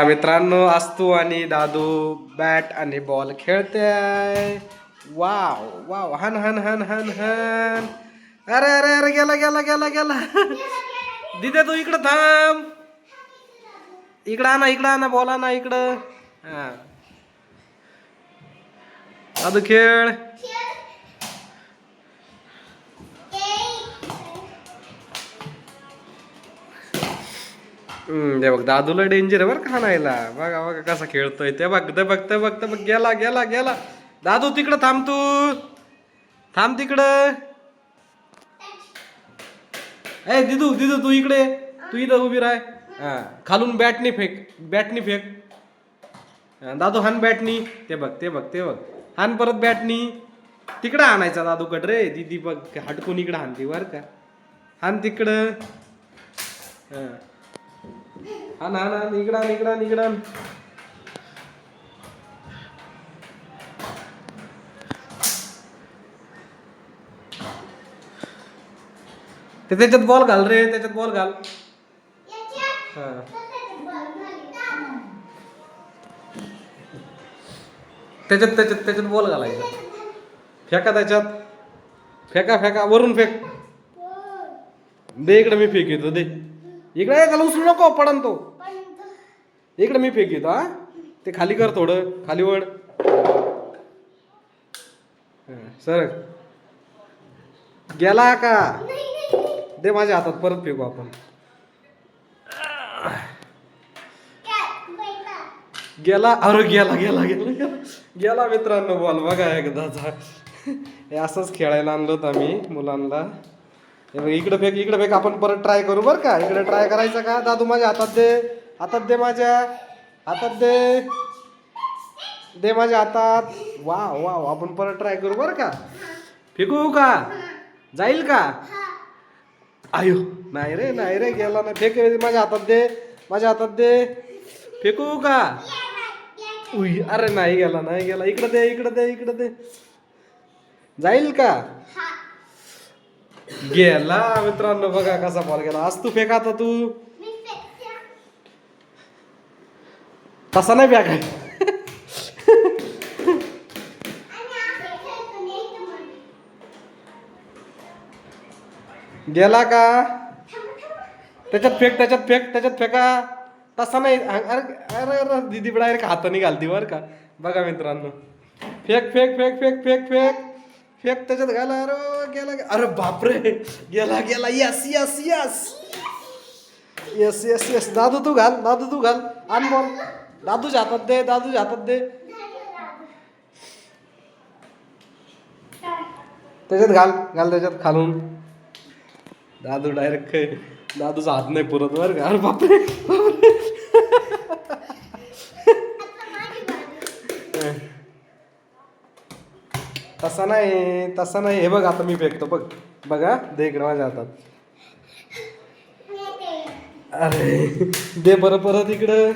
मित्रांनो, आस्तू आणि दादू बॅट आणि बॉल खेळते. वाव वाव, हन हन हन हन हन. अरे अरे अरे, गेला गेला गेला गेला. दिदे तू इकडं थांब. इकडं आणा बॉल आणा इकडं. हा, दादू खेळ. ते बघ, दादूला डेंजर आहे बरं का हाणायला. बघा बघा कसा खेळतोय. ते बघ ते बघ ते बघ ते बघ, गेला गेला गेला. दादू तिकडं थांब, तू थांब तिकडं. ए दिदू दिदू, तू इकडे, तू इथं उभी राह. हा, खालून बॅटनी फेक, बॅटनी फेक. दादू हान बॅटनी. ते बघ ते बघ ते बघ, हान परत बॅटनी. तिकडं आणायचा दादूकड रे. दीदी बघ हटकून इकडं हानती बर का. हान तिकडं. हान हान हान, इकडं इकडं इकडं. ते त्याच्यात बॉल घाल रे, त्याच्यात बॉल घाल. त्याच्यात त्याच्यात त्याच्यात बॉल घालायचा. फेका त्याच्यात, फेका फेका वरून फेक. दे इकडे, मी फेक येतो. दे इकडे, त्याला उचलू नको, पडन तो. इकडे मी फेक येतो. हा, ते खाली कर, थोडं खाली वळ. सर गेला का? दे माझ्या हातात, परत फेकू आपण. गेला. अरे गेला गेला गेला गेला गेला. मित्रांनो, बॉल बघा एकदाचा. हे असंच खेळायला आणलं होतं आम्ही मुलांना. इकडे फेक, इकडे फेक. आपण परत ट्राय करू बरं का. इकडे ट्राय करायचं का? दादू माझ्या हातात दे, हातात दे, माझ्या हातात दे, दे माझ्या हातात. वाव वाव, आपण परत ट्राय करू बरं का. फेकू का? जाईल का? आयो, नाही रे नाही रे, गेला नाही. फेक माझ्या हातात दे, माझ्या हातात दे. फेकू का? उई, अरे नाही गेला नाही गेला. इकडे दे इकडे दे इकडे दे. जाईल का? गेला. मित्रांनो बघा कसा बॉल गेला. आज तू फेक, आता तू. तसा नाही बॅग आहे. गेला का? त्याच्यात फेक, त्याच्यात फेक, त्याच्यात फेका. तसा नाही. अरे अरे अरे, दिदी डायरेक्ट हाताने घालती बर का. बघा मित्रांनो, फेक फेक फेक फेक फेक फेक फेक, त्याच्यात घाला. अरे गेला. अरे बापरे, गेला गेला. Yes yes yes yes yes yes. दादू तू घाल, दादू तू घाल. आण बॉल. दादूच्या हातात दे, दादूच्या हातात दे. त्याच्यात घाल, घाल त्याच्यात खालून. दादू डायरेक्ट, दादूचा हात नाही पुरत बर का. अरे बापरे. तसा नाही, तसा नाही. हे बघ, आता मी फेकतो बघ. बघा, दे इकडे माझ्या हातात. अरे दे बरं परत इकडं,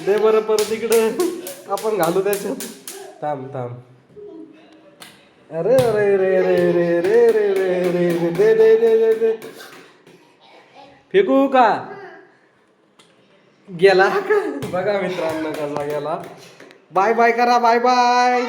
दे बरं परत इकडं. आपण घालू त्याच्यात. थांब थांब. अरे अरे रे रे रे रे रे रे रे रे, दे दे दे दे दे. फेकू का? गेला का? बघा मित्रांनो कसा गेला. बाय बाय करा, बाय बाय.